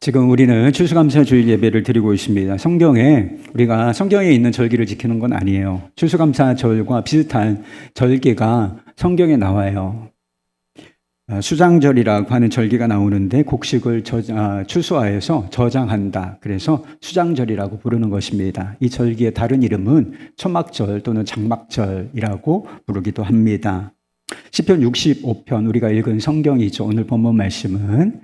지금 우리는 추수감사 주일 예배를 드리고 있습니다. 우리가 성경에 있는 절기를 지키는 건 아니에요. 추수감사절과 비슷한 절기가 성경에 나와요. 수장절이라고 하는 절기가 나오는데 곡식을 추수하여서 저장한다. 그래서 수장절이라고 부르는 것입니다. 이 절기의 다른 이름은 초막절 또는 장막절이라고 부르기도 합니다. 시편 65편 우리가 읽은 성경이죠. 오늘 본문 말씀은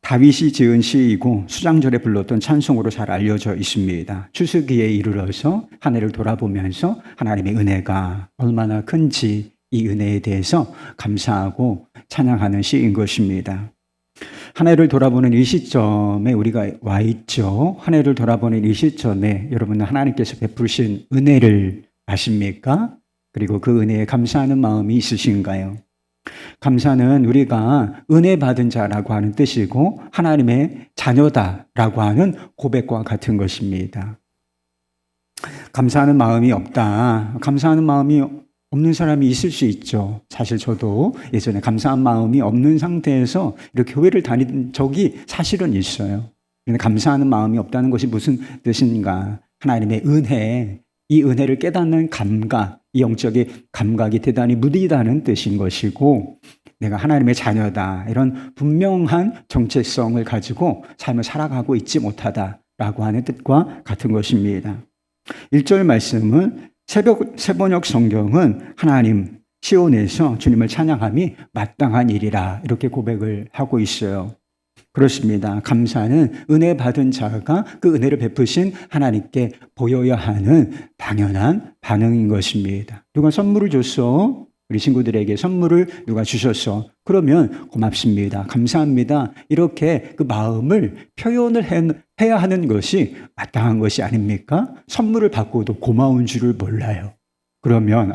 다윗이 지은 시이고 수장절에 불렀던 찬송으로 잘 알려져 있습니다. 추수기에 이르러서 한 해를 돌아보면서 하나님의 은혜가 얼마나 큰지 이 은혜에 대해서 감사하고 찬양하는 시인 것입니다. 한 해를 돌아보는 이 시점에 우리가 와 있죠. 한 해를 돌아보는 이 시점에 여러분은 하나님께서 베푸신 은혜를 아십니까? 그리고 그 은혜에 감사하는 마음이 있으신가요? 감사는 우리가 은혜 받은 자라고 하는 뜻이고 하나님의 자녀다라고 하는 고백과 같은 것입니다. 감사하는 마음이 없다. 감사하는 마음이 없는 사람이 있을 수 있죠. 사실 저도 예전에 감사한 마음이 없는 상태에서 이렇게 교회를 다니던 적이 사실은 있어요. 그런데 감사하는 마음이 없다는 것이 무슨 뜻인가? 하나님의 은혜, 이 은혜를 깨닫는 감각, 이 영적인 감각이 대단히 무디다는 뜻인 것이고 내가 하나님의 자녀다 이런 분명한 정체성을 가지고 삶을 살아가고 있지 못하다라고 하는 뜻과 같은 것입니다. 1절 말씀은 세번역 성경은 하나님 시온에서 주님을 찬양함이 마땅한 일이라 이렇게 고백을 하고 있어요. 그렇습니다. 감사는 은혜 받은 자가 그 은혜를 베푸신 하나님께 보여야 하는 당연한 반응인 것입니다. 누가 선물을 줬어? 우리 친구들에게 선물을 누가 주셨어? 그러면 고맙습니다. 감사합니다. 이렇게 그 마음을 표현을 해야 하는 것이 마땅한 것이 아닙니까? 선물을 받고도 고마운 줄을 몰라요. 그러면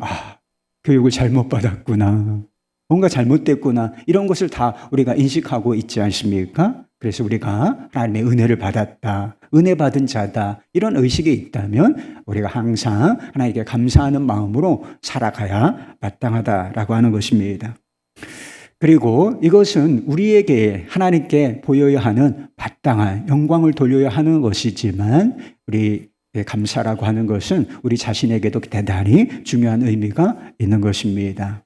교육을 잘못 받았구나. 뭔가 잘못됐구나. 이런 것을 다 우리가 인식하고 있지 않습니까? 그래서 우리가 하나님의 은혜를 받았다. 은혜 받은 자다. 이런 의식이 있다면 우리가 항상 하나님께 감사하는 마음으로 살아가야 마땅하다라고 하는 것입니다. 그리고 이것은 우리에게 하나님께 보여야 하는 마땅한 영광을 돌려야 하는 것이지만 우리 감사라고 하는 것은 우리 자신에게도 대단히 중요한 의미가 있는 것입니다.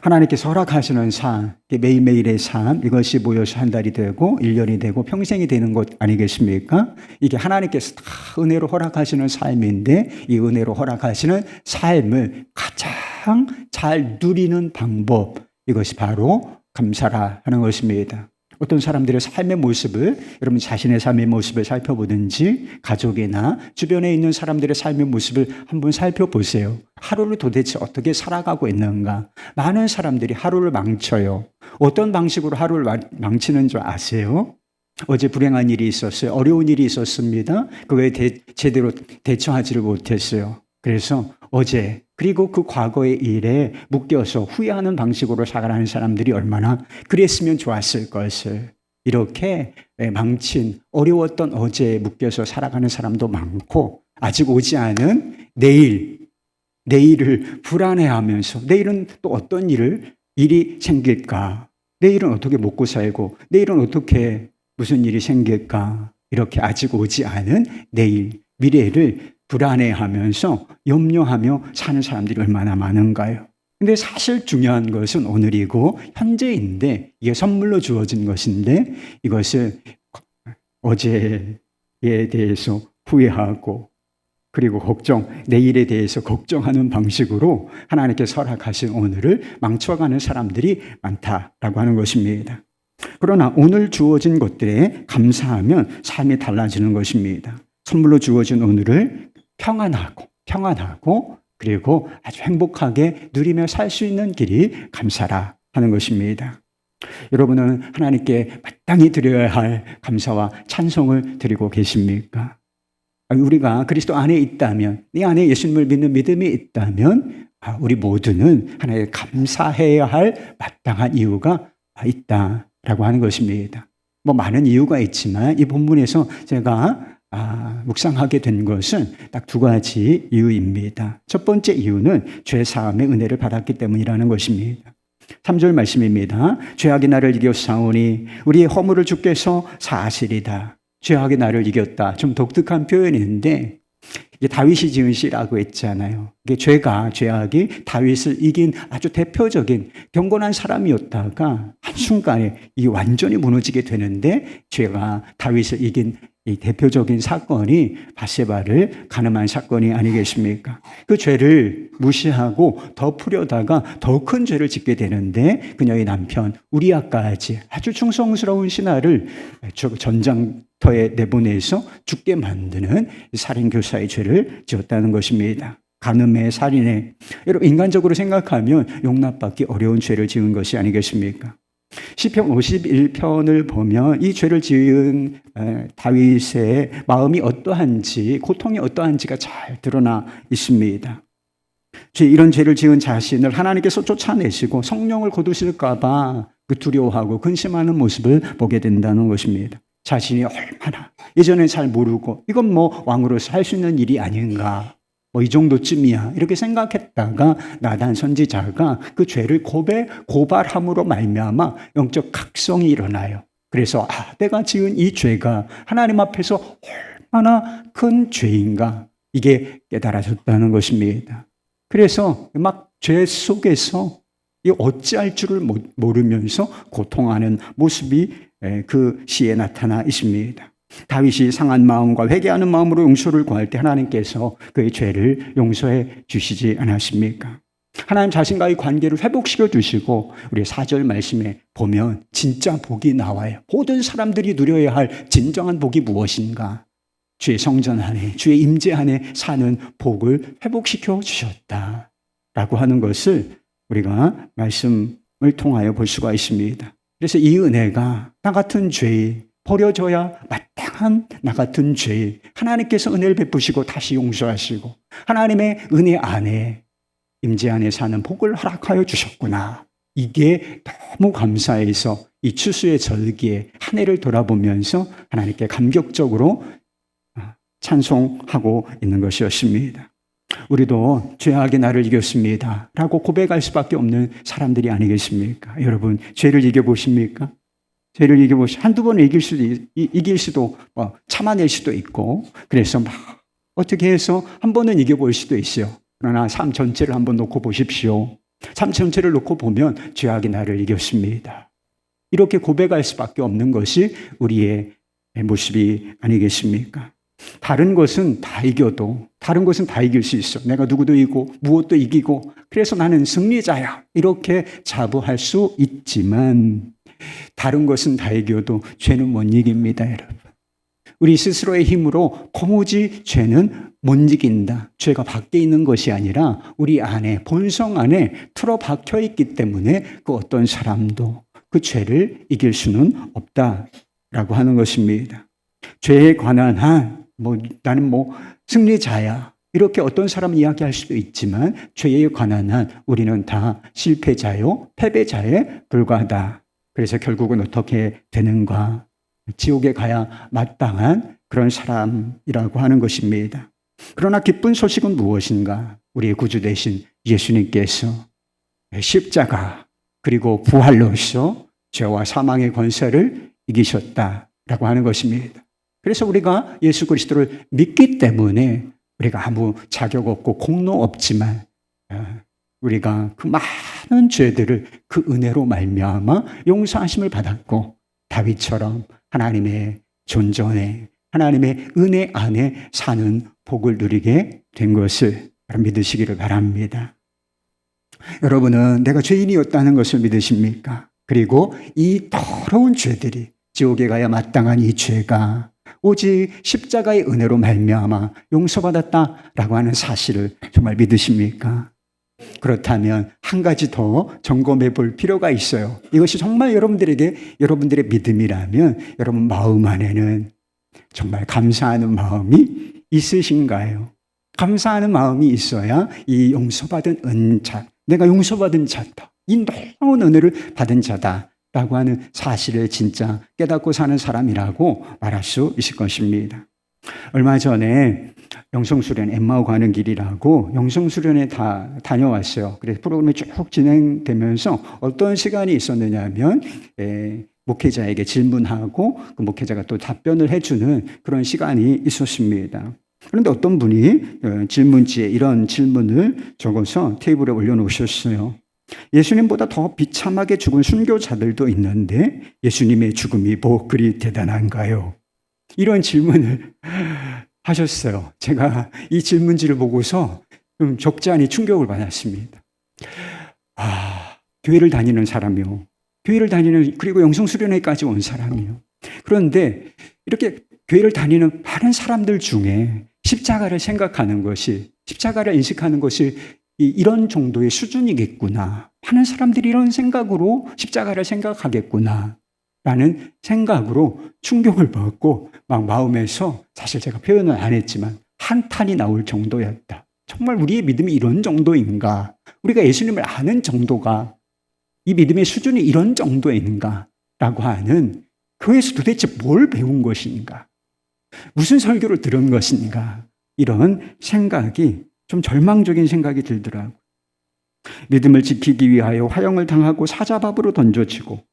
하나님께서 허락하시는 삶, 매일매일의 삶, 이것이 모여서 한 달이 되고 1년이 되고 평생이 되는 것 아니겠습니까? 이게 하나님께서 다 은혜로 허락하시는 삶인데 이 은혜로 허락하시는 삶을 가장 잘 누리는 방법, 이것이 바로 감사라 하는 것입니다. 어떤 사람들의 삶의 모습을 여러분 자신의 삶의 모습을 살펴보든지 가족이나 주변에 있는 사람들의 삶의 모습을 한번 살펴보세요. 하루를 도대체 어떻게 살아가고 있는가? 많은 사람들이 하루를 망쳐요. 어떤 방식으로 하루를 망치는 줄 아세요? 어제 불행한 일이 있었어요. 어려운 일이 있었습니다. 그거에 제대로 대처하지를 못했어요. 그래서 어제 그리고 그 과거의 일에 묶여서 후회하는 방식으로 살아가는 사람들이 얼마나 그랬으면 좋았을 것을 이렇게 망친 어려웠던 어제에 묶여서 살아가는 사람도 많고 아직 오지 않은 내일을 불안해하면서 내일은 또 어떤 일이 생길까? 내일은 어떻게 먹고 살고 내일은 어떻게 무슨 일이 생길까? 이렇게 아직 오지 않은 내일, 미래를 불안해하면서 염려하며 사는 사람들이 얼마나 많은가요? 근데 사실 중요한 것은 오늘이고 현재인데 이게 선물로 주어진 것인데 이것을 어제에 대해서 후회하고 그리고 내일에 대해서 걱정하는 방식으로 하나님께서 허락하신 오늘을 망쳐가는 사람들이 많다라고 하는 것입니다. 그러나 오늘 주어진 것들에 감사하면 삶이 달라지는 것입니다. 선물로 주어진 오늘을 평안하고 그리고 아주 행복하게 누리며 살 수 있는 길이 감사라 하는 것입니다. 여러분은 하나님께 마땅히 드려야 할 감사와 찬송을 드리고 계십니까? 우리가 그리스도 안에 있다면, 네 안에 예수님을 믿는 믿음이 있다면 우리 모두는 하나님께 감사해야 할 마땅한 이유가 있다라고 하는 것입니다. 많은 이유가 있지만 이 본문에서 제가 묵상하게 된 것은 딱 두 가지 이유입니다. 첫 번째 이유는 죄 사함의 은혜를 받았기 때문이라는 것입니다. 3절 말씀입니다. 죄악이 나를 이겼사오니 우리의 허물을 주께서 사하시리다. 죄악이 나를 이겼다. 좀 독특한 표현인데 이게 다윗이 지은 시라고 했잖아요. 이게 죄악이 다윗을 이긴 아주 대표적인 경건한 사람이었다가 한순간에 이 완전히 무너지게 되는데 죄가 다윗을 이긴 이 대표적인 사건이 밧세바를 간음한 사건이 아니겠습니까? 그 죄를 무시하고 덮으려다가 더 큰 죄를 짓게 되는데 그녀의 남편 우리아까지 아주 충성스러운 신하를 전장터에 내보내서 죽게 만드는 살인교사의 죄를 지었다는 것입니다. 간음에 살인에 여러분 인간적으로 생각하면 용납받기 어려운 죄를 지은 것이 아니겠습니까? 시편 51편을 보면 이 죄를 지은 다윗의 마음이 어떠한지, 고통이 어떠한지가 잘 드러나 있습니다. 이런 죄를 지은 자신을 하나님께서 쫓아내시고 성령을 거두실까 봐 그 두려워하고 근심하는 모습을 보게 된다는 것입니다. 자신이 얼마나 예전에 잘 모르고 이건 뭐 왕으로서 할 수 있는 일이 아닌가, 뭐 이 정도쯤이야 이렇게 생각했다가 나단 선지자가 그 죄를 고발함으로 말미암아 영적 각성이 일어나요. 그래서 내가 지은 이 죄가 하나님 앞에서 얼마나 큰 죄인가 이게 깨달아졌다는 것입니다. 그래서 막 죄 속에서 어찌할 줄을 모르면서 고통하는 모습이 그 시에 나타나 있습니다. 다윗이 상한 마음과 회개하는 마음으로 용서를 구할 때 하나님께서 그의 죄를 용서해 주시지 않았습니까? 하나님 자신과의 관계를 회복시켜 주시고 우리 4절 말씀에 보면 진짜 복이 나와요. 모든 사람들이 누려야 할 진정한 복이 무엇인가? 주의 성전 안에, 주의 임재 안에 사는 복을 회복시켜 주셨다라고 하는 것을 우리가 말씀을 통하여 볼 수가 있습니다. 그래서 이 은혜가 나 같은 죄인, 버려져야 마땅한 나 같은 죄인, 하나님께서 은혜를 베푸시고 다시 용서하시고 하나님의 은혜 안에 임재 안에 사는 복을 허락하여 주셨구나. 이게 너무 감사해서 이 추수의 절기에 한 해를 돌아보면서 하나님께 감격적으로 찬송하고 있는 것이었습니다. 우리도 죄악이 나를 이겼습니다 라고 고백할 수밖에 없는 사람들이 아니겠습니까? 여러분 죄를 이겨보십니까? 죄를 한두 번 이길 수도 참아낼 수도 있고 그래서 막 어떻게 해서 한 번은 이겨볼 수도 있어요. 그러나 삶 전체를 한번 놓고 보십시오. 삶 전체를 놓고 보면 죄악이 나를 이겼습니다. 이렇게 고백할 수밖에 없는 것이 우리의 모습이 아니겠습니까? 다른 것은 다 이겨도 다른 것은 다 이길 수 있어. 내가 누구도 이기고 무엇도 이기고 그래서 나는 승리자야. 이렇게 자부할 수 있지만 다른 것은 다 이겨도 죄는 못 이깁니다, 여러분. 우리 스스로의 힘으로 도무지 죄는 못 이긴다. 죄가 밖에 있는 것이 아니라 우리 안에, 본성 안에 틀어박혀 있기 때문에 그 어떤 사람도 그 죄를 이길 수는 없다라고 하는 것입니다. 죄에 관한 나는 승리자야. 이렇게 어떤 사람은 이야기할 수도 있지만 죄에 관한 한 우리는 다 실패자요, 패배자에 불과하다. 그래서 결국은 어떻게 되는가? 지옥에 가야 마땅한 그런 사람이라고 하는 것입니다. 그러나 기쁜 소식은 무엇인가? 우리의 구주 되신 예수님께서 십자가 그리고 부활로서 죄와 사망의 권세를 이기셨다라고 하는 것입니다. 그래서 우리가 예수 그리스도를 믿기 때문에 우리가 아무 자격 없고 공로 없지만 우리가 그 많은 죄들을 그 은혜로 말미암아 용서하심을 받았고 다윗처럼 하나님의 존전에 하나님의 은혜 안에 사는 복을 누리게 된 것을 믿으시기를 바랍니다. 여러분은 내가 죄인이었다는 것을 믿으십니까? 그리고 이 더러운 죄들이 지옥에 가야 마땅한 이 죄가 오직 십자가의 은혜로 말미암아 용서받았다라고 하는 사실을 정말 믿으십니까? 그렇다면 한 가지 더 점검해 볼 필요가 있어요. 이것이 정말 여러분들의 믿음이라면 여러분 마음 안에는 정말 감사하는 마음이 있으신가요? 감사하는 마음이 있어야 이 용서받은 은자, 내가 용서받은 자다, 이 놀라운 은혜를 받은 자다라고 하는 사실을 진짜 깨닫고 사는 사람이라고 말할 수 있을 것입니다. 얼마 전에 영성수련 엠마오 가는 길이라고 영성수련에 다녀왔어요. 그래서 프로그램이 쭉 진행되면서 어떤 시간이 있었느냐 하면 목회자에게 질문하고 그 목회자가 또 답변을 해주는 그런 시간이 있었습니다. 그런데 어떤 분이 질문지에 이런 질문을 적어서 테이블에 올려놓으셨어요. 예수님보다 더 비참하게 죽은 순교자들도 있는데 예수님의 죽음이 뭐 그리 대단한가요? 이런 질문을 하셨어요. 제가 이 질문지를 보고서 좀 적지 않은 충격을 받았습니다. 교회를 다니는 사람이요. 그리고 영성수련회까지 온 사람이요. 그런데 이렇게 교회를 다니는 많은 사람들 중에 십자가를 생각하는 것이, 십자가를 인식하는 것이 이런 정도의 수준이겠구나. 많은 사람들이 이런 생각으로 십자가를 생각하겠구나. 라는 생각으로 충격을 받고 막 마음에서 사실 제가 표현은 안 했지만 한탄이 나올 정도였다. 정말 우리의 믿음이 이런 정도인가? 우리가 예수님을 아는 정도가 이 믿음의 수준이 이런 정도인가? 라고 하는 교회에서 도대체 뭘 배운 것인가? 무슨 설교를 들은 것인가? 이런 생각이 좀 절망적인 생각이 들더라고요. 믿음을 지키기 위하여 화형을 당하고 사자밥으로 던져지고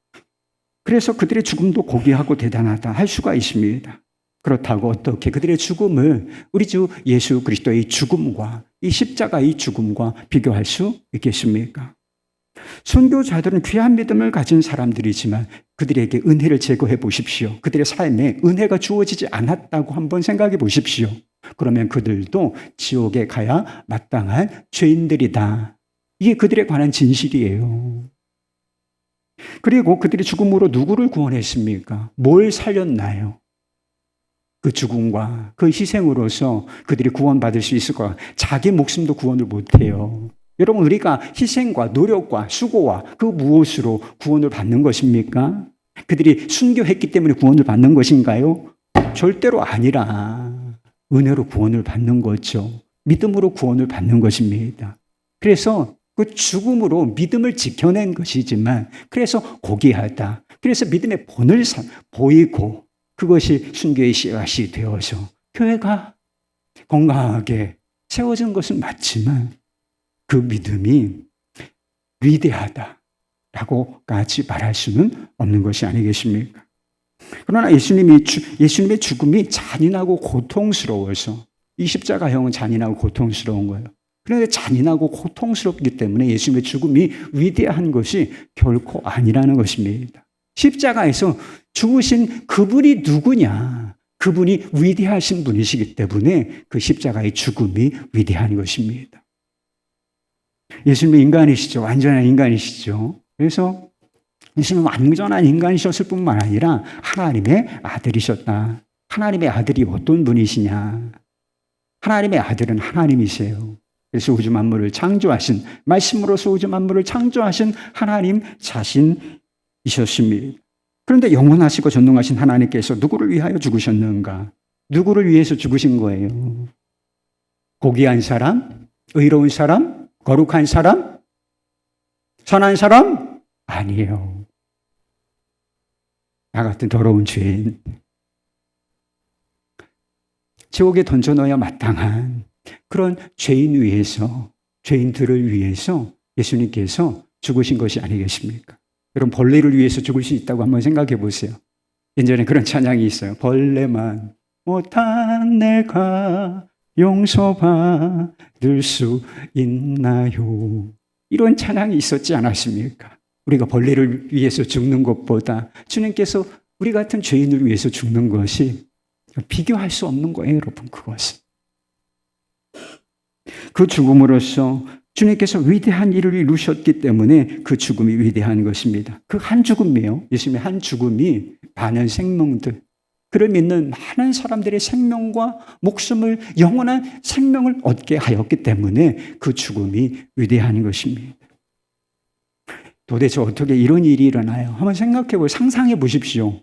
그래서 그들의 죽음도 고귀하고 대단하다 할 수가 있습니다. 그렇다고 어떻게 그들의 죽음을 우리 주 예수 그리스도의 죽음과 이 십자가의 죽음과 비교할 수 있겠습니까? 순교자들은 귀한 믿음을 가진 사람들이지만 그들에게 은혜를 제거해 보십시오. 그들의 삶에 은혜가 주어지지 않았다고 한번 생각해 보십시오. 그러면 그들도 지옥에 가야 마땅한 죄인들이다. 이게 그들에 관한 진실이에요. 그리고 그들이 죽음으로 누구를 구원했습니까? 뭘 살렸나요? 그 죽음과 그 희생으로서 그들이 구원받을 수 있을 거야. 자기 목숨도 구원을 못해요. 여러분, 우리가 희생과 노력과 수고와 그 무엇으로 구원을 받는 것입니까? 그들이 순교했기 때문에 구원을 받는 것인가요? 절대로 아니라 은혜로 구원을 받는 거죠. 믿음으로 구원을 받는 것입니다. 그래서 그 죽음으로 믿음을 지켜낸 것이지만 그래서 고귀하다. 그래서 믿음의 본을 보이고 그것이 순교의 씨앗이 되어서 교회가 건강하게 세워진 것은 맞지만 그 믿음이 위대하다라고까지 말할 수는 없는 것이 아니겠습니까? 그러나 예수님의 죽음이 잔인하고 고통스러워서 이 십자가형은 잔인하고 고통스러운 거예요. 그런데 잔인하고 고통스럽기 때문에 예수님의 죽음이 위대한 것이 결코 아니라는 것입니다. 십자가에서 죽으신 그분이 누구냐? 그분이 위대하신 분이시기 때문에 그 십자가의 죽음이 위대한 것입니다. 예수님은 인간이시죠. 완전한 인간이시죠. 그래서 예수님은 완전한 인간이셨을 뿐만 아니라 하나님의 아들이셨다. 하나님의 아들이 어떤 분이시냐? 하나님의 아들은 하나님이세요. 그래서 우주 만물을 창조하신, 말씀으로서 우주 만물을 창조하신 하나님 자신이셨습니다. 그런데 영원하시고 전능하신 하나님께서 누구를 위하여 죽으셨는가? 누구를 위해서 죽으신 거예요? 고귀한 사람? 의로운 사람? 거룩한 사람? 선한 사람? 아니에요. 나 같은 더러운 죄인. 지옥에 던져넣어야 마땅한 그런 죄인들을 위해서 예수님께서 죽으신 것이 아니겠습니까? 여러분, 벌레를 위해서 죽을 수 있다고 한번 생각해 보세요. 예전에 그런 찬양이 있어요. 벌레만 못한 내가 용서받을 수 있나요? 이런 찬양이 있었지 않았습니까? 우리가 벌레를 위해서 죽는 것보다 주님께서 우리 같은 죄인을 위해서 죽는 것이 비교할 수 없는 거예요, 여러분. 그것은. 그 죽음으로써 주님께서 위대한 일을 이루셨기 때문에 그 죽음이 위대한 것입니다. 그 한 죽음이에요. 예수님의 한 죽음이 많은 생명들, 그를 믿는 많은 사람들의 생명과 목숨을, 영원한 생명을 얻게 하였기 때문에 그 죽음이 위대한 것입니다. 도대체 어떻게 이런 일이 일어나요? 한번 상상해 보십시오.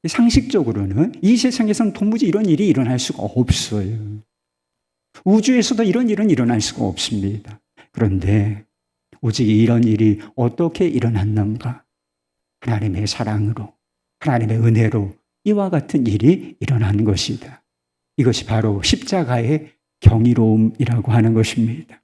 상식적으로는 이 세상에서는 도무지 이런 일이 일어날 수가 없어요. 우주에서도 이런 일은 일어날 수가 없습니다. 그런데 오직 이런 일이 어떻게 일어났는가? 하나님의 사랑으로, 하나님의 은혜로 이와 같은 일이 일어난 것이다. 이것이 바로 십자가의 경이로움이라고 하는 것입니다.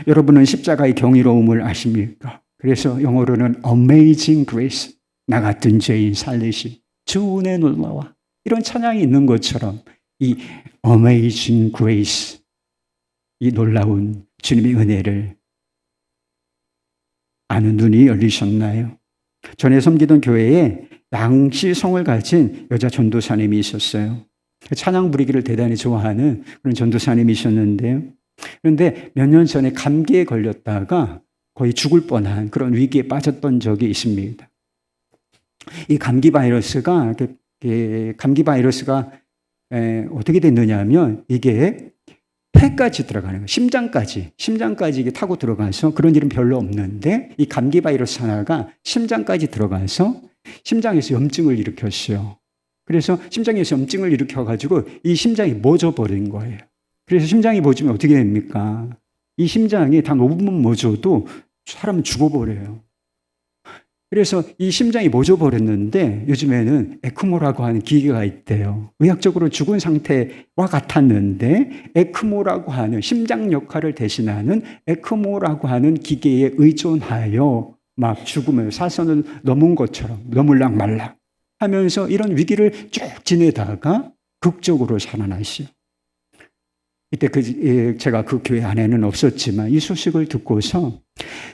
여러분은 십자가의 경이로움을 아십니까? 그래서 영어로는 Amazing Grace, 나 같은 죄인 살리심, 주 은혜 놀라와, 이런 찬양이 있는 것처럼 이 Amazing Grace, 이 놀라운 주님의 은혜를 아는 눈이 열리셨나요? 전에 섬기던 교회에 양시성을 가진 여자 전도사님이 있었어요. 찬양 부르기를 대단히 좋아하는 그런 전도사님이셨는데요. 그런데 몇 년 전에 감기에 걸렸다가 거의 죽을 뻔한 그런 위기에 빠졌던 적이 있습니다. 이 감기 바이러스가 어떻게 됐느냐 하면 이게 폐까지 들어가는 거예요. 심장까지 이게 타고 들어가서, 그런 일은 별로 없는데 이 감기 바이러스 하나가 심장까지 들어가서 심장에서 염증을 일으켰어요. 그래서 심장에서 염증을 일으켜가지고 이 심장이 멎어버린 거예요. 그래서 심장이 멎으면 어떻게 됩니까? 이 심장이 단 5분만 멎어도 사람은 죽어버려요. 그래서 이 심장이 멎어버렸는데 요즘에는 에크모라고 하는 기계가 있대요. 의학적으로 죽은 상태와 같았는데 에크모라고 하는, 심장 역할을 대신하는 에크모라고 하는 기계에 의존하여 막 죽음을, 사선을 넘은 것처럼 넘을락 말락 하면서 이런 위기를 쭉 지내다가 극적으로 살아나시오. 이때 제가 그 교회 안에는 없었지만 이 소식을 듣고서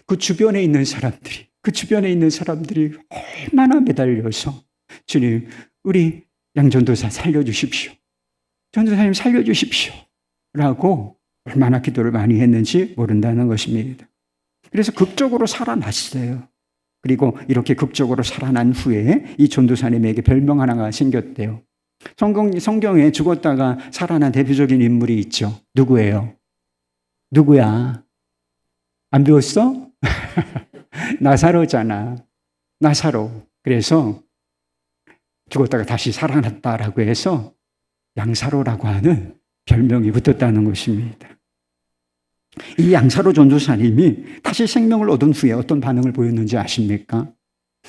그 주변에 있는 사람들이 얼마나 매달려서 주님, 우리 양전도사 살려주십시오. 전도사님 살려주십시오. 라고 얼마나 기도를 많이 했는지 모른다는 것입니다. 그래서 극적으로 살아났어요. 그리고 이렇게 극적으로 살아난 후에 이 전도사님에게 별명 하나가 생겼대요. 성경에 죽었다가 살아난 대표적인 인물이 있죠. 누구예요? 누구야? 안 배웠어? 나사로잖아. 나사로. 그래서 죽었다가 다시 살아났다라고 해서 양사로라고 하는 별명이 붙었다는 것입니다. 이 양사로 전도사님이 다시 생명을 얻은 후에 어떤 반응을 보였는지 아십니까?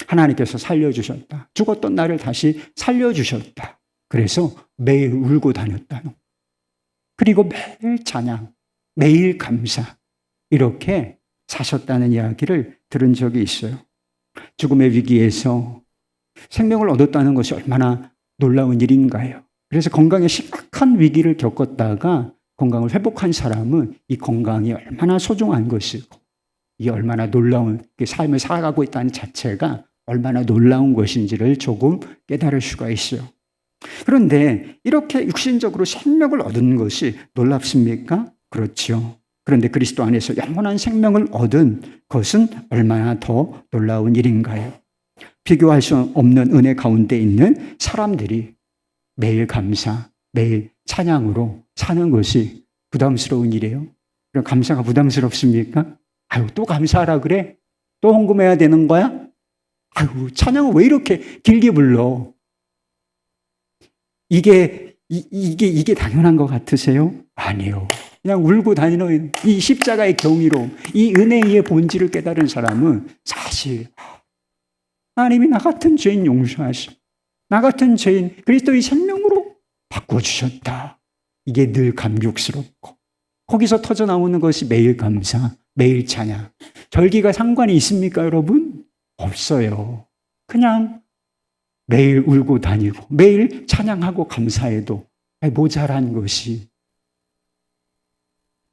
하나님께서 살려주셨다. 죽었던 나를 다시 살려주셨다. 그래서 매일 울고 다녔다는. 그리고 매일 찬양, 매일 감사, 이렇게 사셨다는 이야기를 들은 적이 있어요. 죽음의 위기에서 생명을 얻었다는 것이 얼마나 놀라운 일인가요? 그래서 건강에 심각한 위기를 겪었다가 건강을 회복한 사람은 이 건강이 얼마나 소중한 것이고, 이 얼마나 놀라운 삶을 살아가고 있다는 자체가 얼마나 놀라운 것인지를 조금 깨달을 수가 있어요. 그런데 이렇게 육신적으로 생명을 얻은 것이 놀랍습니까? 그렇죠. 그런데 그리스도 안에서 영원한 생명을 얻은 것은 얼마나 더 놀라운 일인가요? 비교할 수 없는 은혜 가운데 있는 사람들이 매일 감사, 매일 찬양으로 사는 것이 부담스러운 일이에요. 그럼 감사가 부담스럽습니까? 아유, 또 감사하라 그래? 또 헌금해야 되는 거야? 아유, 찬양을 왜 이렇게 길게 불러? 이게 당연한 것 같으세요? 아니요. 그냥 울고 다니는 이 십자가의 경이로움, 이 은혜의 본질을 깨달은 사람은 사실 하나님이 나 같은 죄인 용서하시고 나 같은 죄인 그리스도의 생명으로 바꿔주셨다. 이게 늘 감격스럽고 거기서 터져나오는 것이 매일 감사, 매일 찬양. 절기가 상관이 있습니까, 여러분? 없어요. 그냥 매일 울고 다니고 매일 찬양하고 감사해도 모자란 것이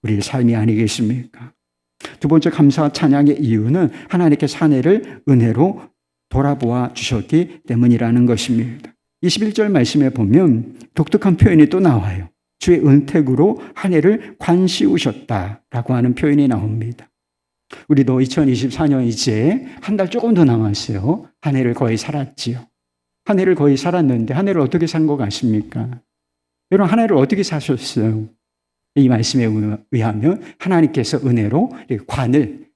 우리의 삶이 아니겠습니까? 두 번째 감사 찬양의 이유는 하나님께서 한 해를 은혜로 돌아보아 주셨기 때문이라는 것입니다. 21절 말씀에 보면 독특한 표현이 또 나와요. 주의 은택으로 한 해를 관씌우셨다라고 하는 표현이 나옵니다. 우리도 2024년 이제 한 달 조금 더 남았어요. 한 해를 거의 살았지요. 한 해를 거의 살았는데 한 해를 어떻게 산 것 같습니까? 여러분, 한 해를 어떻게 사셨어요? 이 말씀에 의하면 하나님께서 은혜로 관을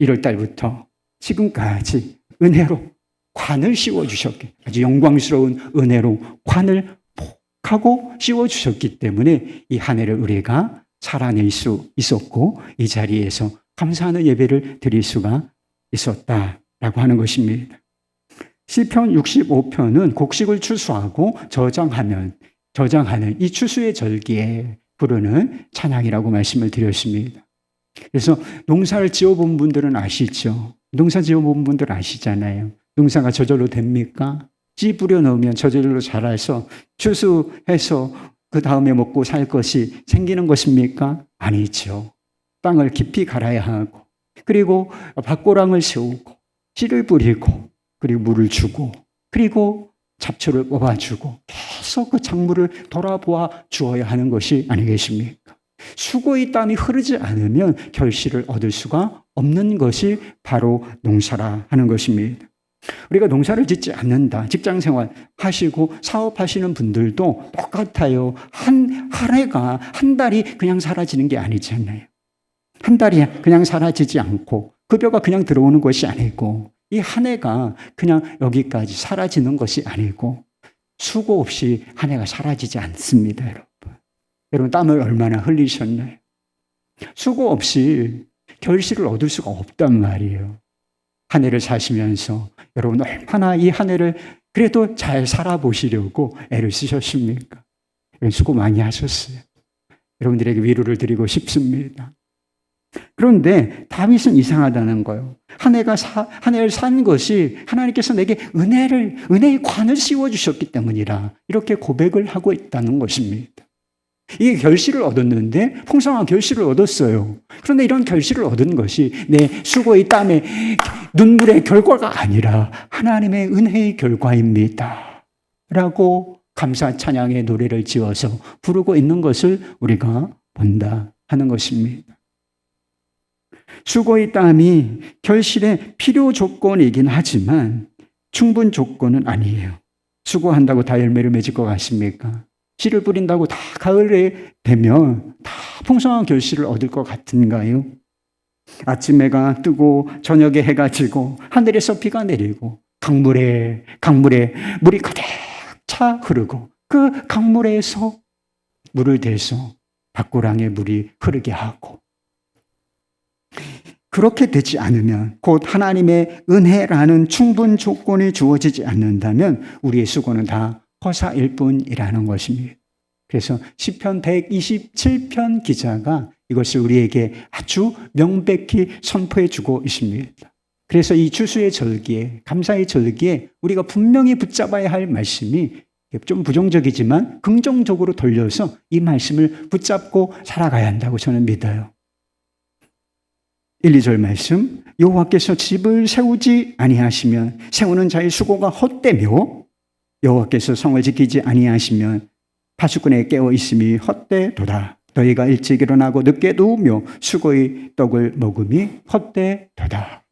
1월 달부터 지금까지 은혜로 관을 씌워주셨기, 아주 영광스러운 은혜로 관을 복하고 씌워주셨기 때문에 이 한 해를 우리가 살아낼 수 있었고 이 자리에서 감사하는 예배를 드릴 수가 있었다라고 하는 것입니다. 시편 65편은 곡식을 추수하고 저장하면 저장하는 이 추수의 절기에 부르는 찬양이라고 말씀을 드렸습니다. 그래서 농사를 지어본 분들은 아시죠? 농사 지어본 분들 아시잖아요. 농사가 저절로 됩니까? 씨 뿌려 넣으면 저절로 자라서 추수해서 그 다음에 먹고 살 것이 생기는 것입니까? 아니죠. 땅을 깊이 갈아야 하고, 그리고 밭고랑을 세우고, 씨를 뿌리고, 그리고 물을 주고, 그리고 잡초를 뽑아주고, 계속 그 작물을 돌아보아 주어야 하는 것이 아니겠습니까? 수고의 땀이 흐르지 않으면 결실을 얻을 수가 없는 것이 바로 농사라 하는 것입니다. 우리가 농사를 짓지 않는다. 직장생활 하시고 사업하시는 분들도 똑같아요. 한 해가, 한 달이 그냥 사라지는 게 아니잖아요. 한 달이 그냥 사라지지 않고 급여가 그냥 들어오는 것이 아니고, 이 한 해가 그냥 여기까지 사라지는 것이 아니고, 수고 없이 한 해가 사라지지 않습니다, 여러분. 여러분, 땀을 얼마나 흘리셨나요? 수고 없이 결실을 얻을 수가 없단 말이에요. 한 해를 사시면서 여러분 얼마나 이 한 해를 그래도 잘 살아보시려고 애를 쓰셨습니까? 수고 많이 하셨어요. 여러분들에게 위로를 드리고 싶습니다. 그런데 다윗은 이상하다는 거예요. 한 해를 산 것이 하나님께서 내게 은혜의 관을 씌워주셨기 때문이라, 이렇게 고백을 하고 있다는 것입니다. 이 결실을 얻었는데, 풍성한 결실을 얻었어요. 그런데 이런 결실을 얻은 것이 내 수고의 땀의 눈물의 결과가 아니라 하나님의 은혜의 결과입니다 라고 감사 찬양의 노래를 지어서 부르고 있는 것을 우리가 본다 하는 것입니다. 수고의 땀이 결실의 필요 조건이긴 하지만 충분 조건은 아니에요. 수고한다고 다 열매를 맺을 것 같습니까? 씨를 뿌린다고 다 가을에 되면 다 풍성한 결실을 얻을 것 같은가요? 아침 해가 뜨고 저녁에 해가 지고 하늘에서 비가 내리고 강물에 물이 가득 차 흐르고, 그 강물에서 물을 대서 밭고랑에 물이 흐르게 하고, 그렇게 되지 않으면, 곧 하나님의 은혜라는 충분 조건이 주어지지 않는다면 우리의 수고는 다 허사일 뿐이라는 것입니다. 그래서 시편 127편 기자가 이것을 우리에게 아주 명백히 선포해 주고 있습니다. 그래서 이 추수의 절기에, 감사의 절기에 우리가 분명히 붙잡아야 할 말씀이 좀 부정적이지만 긍정적으로 돌려서 이 말씀을 붙잡고 살아가야 한다고 저는 믿어요. 1, 2절 말씀, 여호와께서 집을 세우지 아니하시면 세우는 자의 수고가 헛되며, 여호와께서 성을 지키지 아니하시면 파수꾼에 깨어 있음이 헛되도다. 너희가 일찍 일어나고 늦게 누우며 수고의 떡을 먹음이 헛되도다.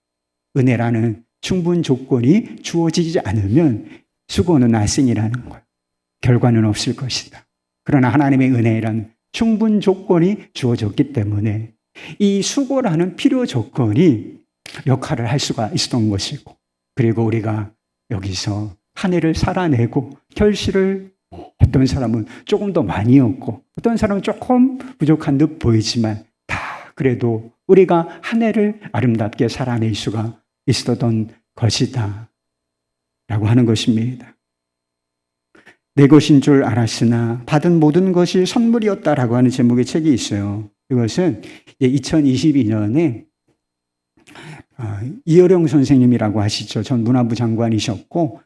은혜라는 충분 조건이 주어지지 않으면 수고는 나싱이라는 거예요. 결과는 없을 것이다. 그러나 하나님의 은혜라는 충분 조건이 주어졌기 때문에 이 수고라는 필요 조건이 역할을 할 수가 있었던 것이고, 그리고 우리가 여기서 한 해를 살아내고 결실을, 어떤 사람은 조금 더 많이 얻고 어떤 사람은 조금 부족한 듯 보이지만 다 그래도 우리가 한 해를 아름답게 살아낼 수가 있었던 것이다 라고 하는 것입니다. 내 것인 줄 알았으나 받은 모든 것이 선물이었다라고 하는 제목의 책이 있어요. 이것은 2022년에 이어령 선생님이라고 하시죠. 전 문화부 장관이셨고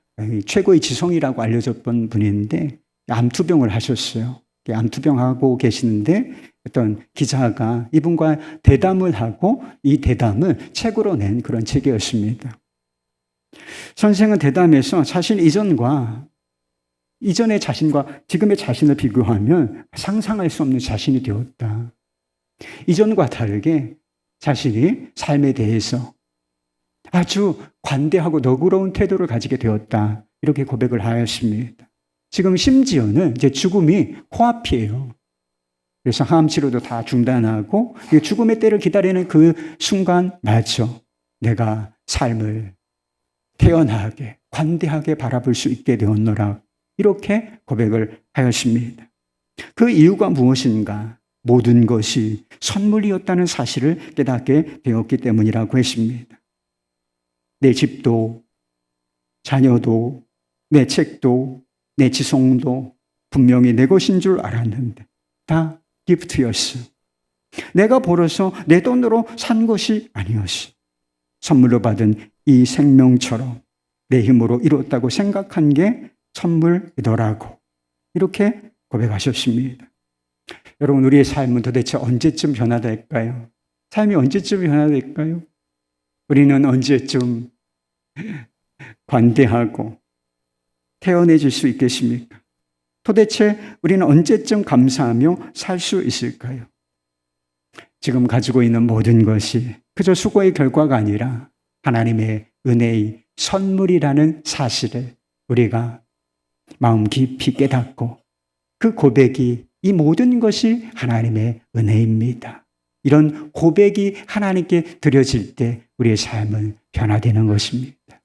최고의 지성이라고 알려졌던 분인데 암투병을 하셨어요. 암투병하고 계시는데 어떤 기자가 이분과 대담을 하고 이 대담을 책으로 낸 그런 책이었습니다. 선생은 대담에서 자신 이전의 자신과 지금의 자신을 비교하면 상상할 수 없는 자신이 되었다. 이전과 다르게 자신이 삶에 대해서 아주 관대하고 너그러운 태도를 가지게 되었다. 이렇게 고백을 하였습니다. 지금 심지어는 이제 죽음이 코앞이에요. 그래서 항암 치료도 다 중단하고 죽음의 때를 기다리는 그 순간 맞죠. 내가 삶을 태연하게 관대하게 바라볼 수 있게 되었노라. 이렇게 고백을 하였습니다. 그 이유가 무엇인가? 모든 것이 선물이었다는 사실을 깨닫게 되었기 때문이라고 했습니다. 내 집도, 자녀도, 내 책도, 내 지성도, 분명히 내 것인 줄 알았는데 다 기프트였어. 내가 벌어서 내 돈으로 산 것이 아니었어. 선물로 받은 이 생명처럼 내 힘으로 이뤘다고 생각한 게 선물이더라고. 이렇게 고백하셨습니다. 여러분, 우리의 삶은 도대체 언제쯤 변화될까요? 삶이 언제쯤 변화될까요? 우리는 언제쯤 관대하고 태연해질 수 있겠습니까? 도대체 우리는 언제쯤 감사하며 살 수 있을까요? 지금 가지고 있는 모든 것이 그저 수고의 결과가 아니라 하나님의 은혜의 선물이라는 사실을 우리가 마음 깊이 깨닫고 그 고백이 이 모든 것이 하나님의 은혜입니다. 이런 고백이 하나님께 드려질 때 우리의 삶은 변화되는 것입니다.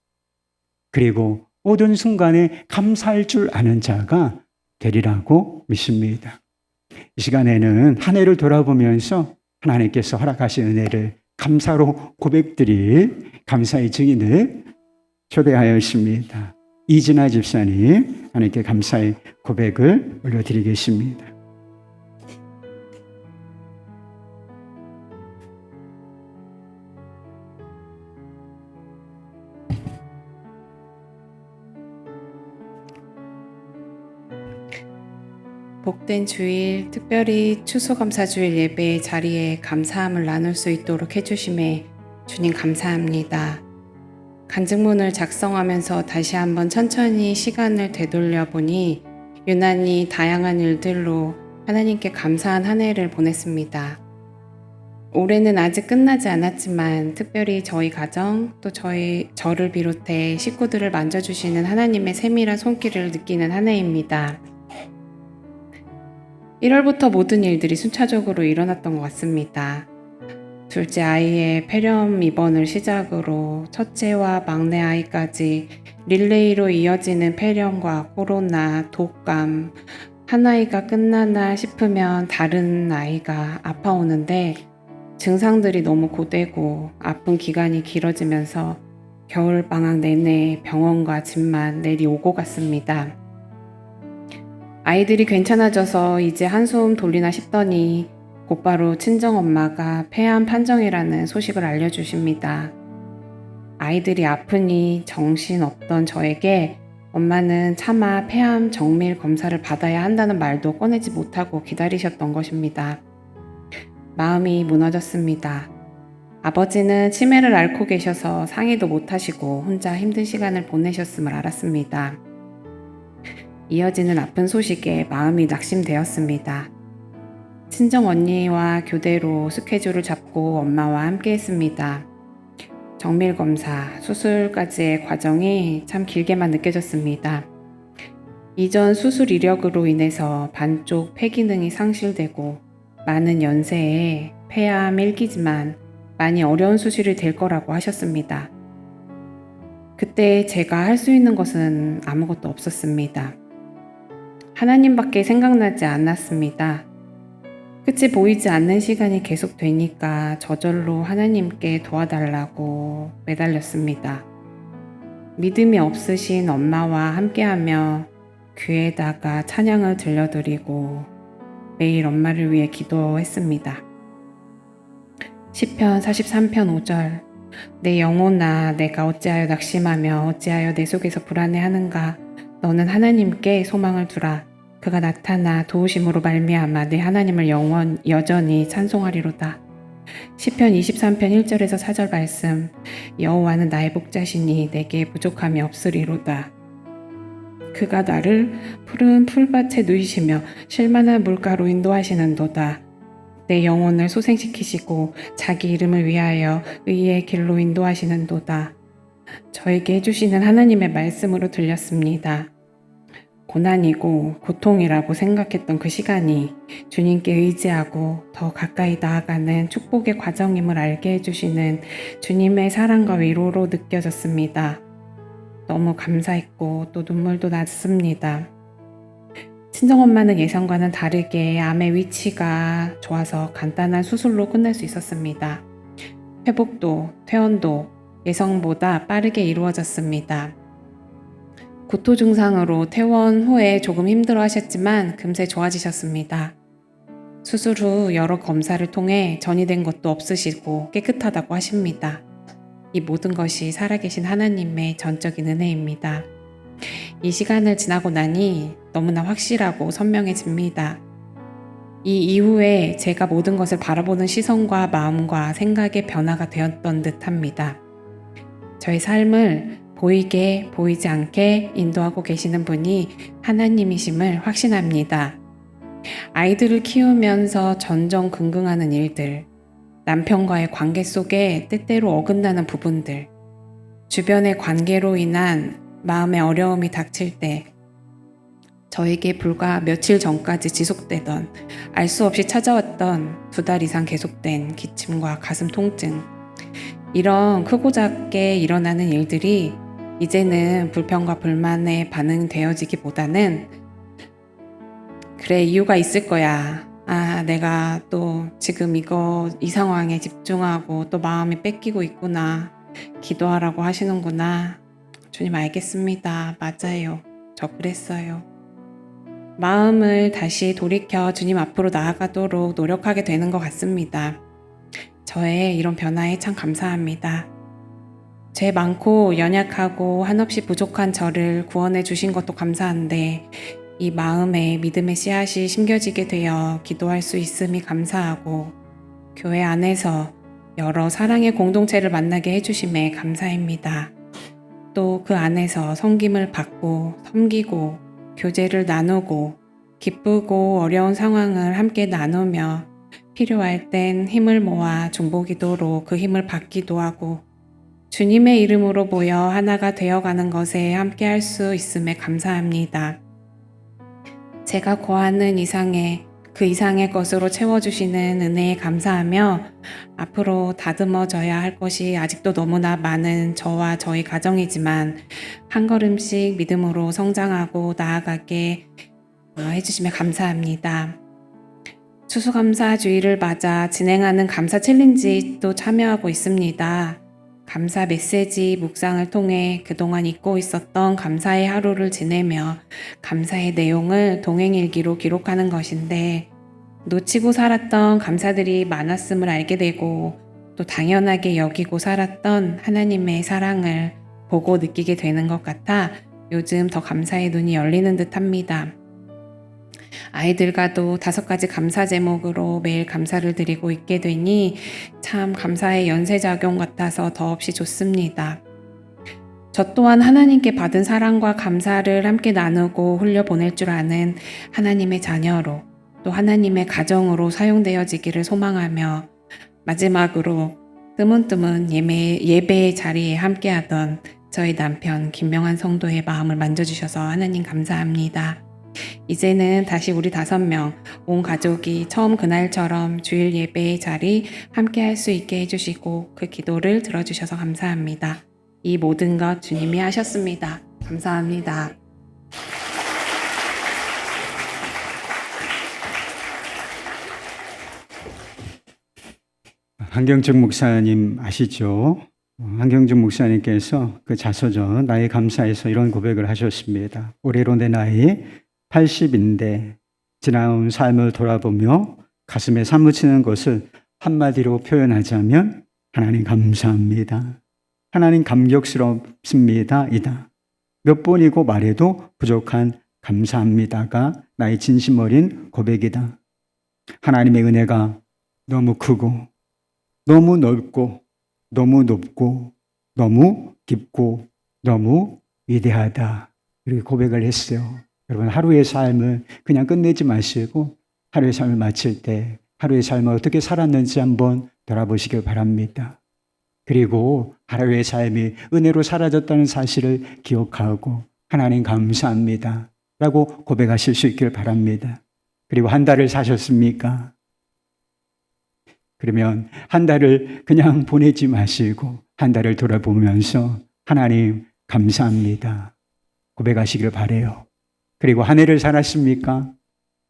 그리고 모든 순간에 감사할 줄 아는 자가 되리라고 믿습니다. 이 시간에는 한 해를 돌아보면서 하나님께서 허락하신 은혜를 감사로 고백드릴 감사의 증인을 초대하였습니다. 이진아 집사님, 하나님께 감사의 고백을 올려드리겠습니다. 복된 주일, 특별히 추수감사주일 예배의 자리에 감사함을 나눌 수 있도록 해주심에 주님 감사합니다. 간증문을 작성하면서 다시 한번 천천히 시간을 되돌려 보니 유난히 다양한 일들로 하나님께 감사한 한 해를 보냈습니다. 올해는 아직 끝나지 않았지만 특별히 저희 가정 또 저를 비롯해 식구들을 만져주시는 하나님의 세밀한 손길을 느끼는 한 해입니다. 1월부터 모든 일들이 순차적으로 일어났던 것 같습니다. 둘째 아이의 폐렴 입원을 시작으로 첫째와 막내 아이까지 릴레이로 이어지는 폐렴과 코로나, 독감, 한 아이가 끝나나 싶으면 다른 아이가 아파오는데 증상들이 너무 고되고 아픈 기간이 길어지면서 겨울방학 내내 병원과 집만 내려오고 갔습니다. 아이들이 괜찮아져서 이제 한숨 돌리나 싶더니 곧바로 친정엄마가 폐암 판정이라는 소식을 알려주십니다. 아이들이 아프니 정신없던 저에게 엄마는 차마 폐암 정밀 검사를 받아야 한다는 말도 꺼내지 못하고 기다리셨던 것입니다. 마음이 무너졌습니다. 아버지는 치매를 앓고 계셔서 상의도 못하시고 혼자 힘든 시간을 보내셨음을 알았습니다. 이어지는 아픈 소식에 마음이 낙심되었습니다. 친정 언니와 교대로 스케줄을 잡고 엄마와 함께 했습니다. 정밀검사, 수술까지의 과정이 참 길게만 느껴졌습니다. 이전 수술 이력으로 인해서 반쪽 폐기능이 상실되고 많은 연세에 폐암 1기지만 많이 어려운 수술이 될 거라고 하셨습니다. 그때 제가 할 수 있는 것은 아무것도 없었습니다. 하나님밖에 생각나지 않았습니다. 끝이 보이지 않는 시간이 계속 되니까 저절로 하나님께 도와달라고 매달렸습니다. 믿음이 없으신 엄마와 함께하며 귀에다가 찬양을 들려드리고 매일 엄마를 위해 기도했습니다. 시편 43편 5절 내 영혼아 내가 어찌하여 낙심하며 어찌하여 내 속에서 불안해하는가 너는 하나님께 소망을 두라. 그가 나타나 도우심으로 말미암아 내 하나님을 여전히 찬송하리로다. 시편 23편 1절에서 4절 말씀 여호와는 나의 복자시니 내게 부족함이 없으리로다. 그가 나를 푸른 풀밭에 누이시며 쉴만한 물가로 인도하시는도다. 내 영혼을 소생시키시고 자기 이름을 위하여 의의 길로 인도하시는도다. 저에게 해주시는 하나님의 말씀으로 들렸습니다. 고난이고 고통이라고 생각했던 그 시간이 주님께 의지하고 더 가까이 나아가는 축복의 과정임을 알게 해주시는 주님의 사랑과 위로로 느껴졌습니다. 너무 감사했고 또 눈물도 났습니다. 친정엄마는 예상과는 다르게 암의 위치가 좋아서 간단한 수술로 끝낼 수 있었습니다. 회복도 퇴원도 예상보다 빠르게 이루어졌습니다. 구토 증상으로 퇴원 후에 조금 힘들어 하셨지만 금세 좋아지셨습니다. 수술 후 여러 검사를 통해 전이된 것도 없으시고 깨끗하다고 하십니다. 이 모든 것이 살아계신 하나님의 전적인 은혜입니다. 이 시간을 지나고 나니 너무나 확실하고 선명해집니다. 이 이후에 제가 모든 것을 바라보는 시선과 마음과 생각의 변화가 되었던 듯합니다. 저의 삶을 보이게 보이지 않게 인도하고 계시는 분이 하나님이심을 확신합니다. 아이들을 키우면서 전전긍긍하는 일들, 남편과의 관계 속에 때때로 어긋나는 부분들, 주변의 관계로 인한 마음의 어려움이 닥칠 때 저에게 불과 며칠 전까지 지속되던 알 수 없이 찾아왔던 2달 이상 계속된 기침과 가슴 통증, 이런 크고 작게 일어나는 일들이 이제는 불평과 불만에 반응되어지기보다는 그래, 이유가 있을 거야. 내가 또 지금 이 상황에 집중하고 또 마음이 뺏기고 있구나. 기도하라고 하시는구나. 주님 알겠습니다. 맞아요. 저 그랬어요. 마음을 다시 돌이켜 주님 앞으로 나아가도록 노력하게 되는 것 같습니다. 저의 이런 변화에 참 감사합니다. 죄 많고 연약하고 한없이 부족한 저를 구원해 주신 것도 감사한데 이 마음에 믿음의 씨앗이 심겨지게 되어 기도할 수 있음이 감사하고 교회 안에서 여러 사랑의 공동체를 만나게 해주심에 감사합니다. 또 그 안에서 섬김을 받고 섬기고 교제를 나누고 기쁘고 어려운 상황을 함께 나누며 필요할 땐 힘을 모아 중보기도로 그 힘을 받기도 하고 주님의 이름으로 모여 하나가 되어가는 것에 함께 할 수 있음에 감사합니다. 제가 구하는 그 이상의 것으로 채워주시는 은혜에 감사하며 앞으로 다듬어져야 할 것이 아직도 너무나 많은 저와 저희 가정이지만 한 걸음씩 믿음으로 성장하고 나아가게 해주시면 감사합니다. 추수감사주의를 맞아 진행하는 감사 챌린지도 참여하고 있습니다. 감사 메시지 묵상을 통해 그동안 잊고 있었던 감사의 하루를 지내며 감사의 내용을 동행일기로 기록하는 것인데 놓치고 살았던 감사들이 많았음을 알게 되고 또 당연하게 여기고 살았던 하나님의 사랑을 보고 느끼게 되는 것 같아 요즘 더 감사의 눈이 열리는 듯합니다. 아이들과도 5가지 감사 제목으로 매일 감사를 드리고 있게 되니 참 감사의 연쇄작용 같아서 더없이 좋습니다. 저 또한 하나님께 받은 사랑과 감사를 함께 나누고 흘려보낼 줄 아는 하나님의 자녀로 또 하나님의 가정으로 사용되어지기를 소망하며 마지막으로 뜨문뜨문 예배의 자리에 함께하던 저희 남편 김명환 성도의 마음을 만져주셔서 하나님 감사합니다. 이제는 다시 우리 5명 온 가족이 처음 그날처럼 주일 예배의 자리 함께 할 수 있게 해주시고 그 기도를 들어주셔서 감사합니다. 이 모든 것 주님이 하셨습니다. 감사합니다. 한경직 목사님 아시죠? 한경직 목사님께서 그 자서전 나의 감사에서 이런 고백을 하셨습니다. 올해로 내 나이 80인데 지나온 삶을 돌아보며 가슴에 사무치는 것을 한마디로 표현하자면 하나님 감사합니다. 하나님 감격스럽습니다. 이다. 몇 번이고 말해도 부족한 감사합니다가 나의 진심 어린 고백이다. 하나님의 은혜가 너무 크고 너무 넓고 너무 높고 너무 깊고 너무 위대하다. 이렇게 고백을 했어요. 여러분 하루의 삶을 그냥 끝내지 마시고 하루의 삶을 마칠 때 하루의 삶을 어떻게 살았는지 한번 돌아보시길 바랍니다. 그리고 하루의 삶이 은혜로 사라졌다는 사실을 기억하고 하나님 감사합니다 라고 고백하실 수 있길 바랍니다. 그리고 한 달을 사셨습니까? 그러면 한 달을 그냥 보내지 마시고 한 달을 돌아보면서 하나님 감사합니다 고백하시길 바라요. 그리고 한 해를 살았습니까?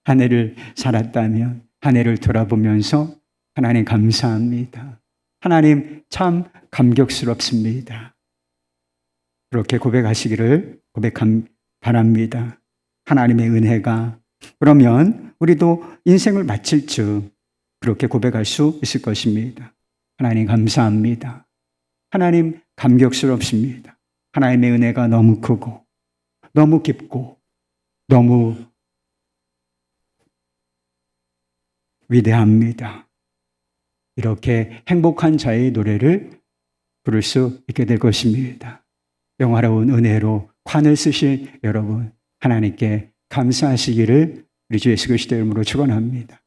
한 해를 살았다면 한 해를 돌아보면서 하나님 감사합니다. 하나님 참 감격스럽습니다. 그렇게 고백하시기를 바랍니다. 하나님의 은혜가. 그러면 우리도 인생을 마칠 즉 그렇게 고백할 수 있을 것입니다. 하나님 감사합니다. 하나님 감격스럽습니다. 하나님의 은혜가 너무 크고 너무 깊고 너무 위대합니다. 이렇게 행복한 자의 노래를 부를 수 있게 될 것입니다. 영화로운 은혜로 관을 쓰실 여러분, 하나님께 감사하시기를 우리 주 예수 그리스도 이름으로 축원합니다.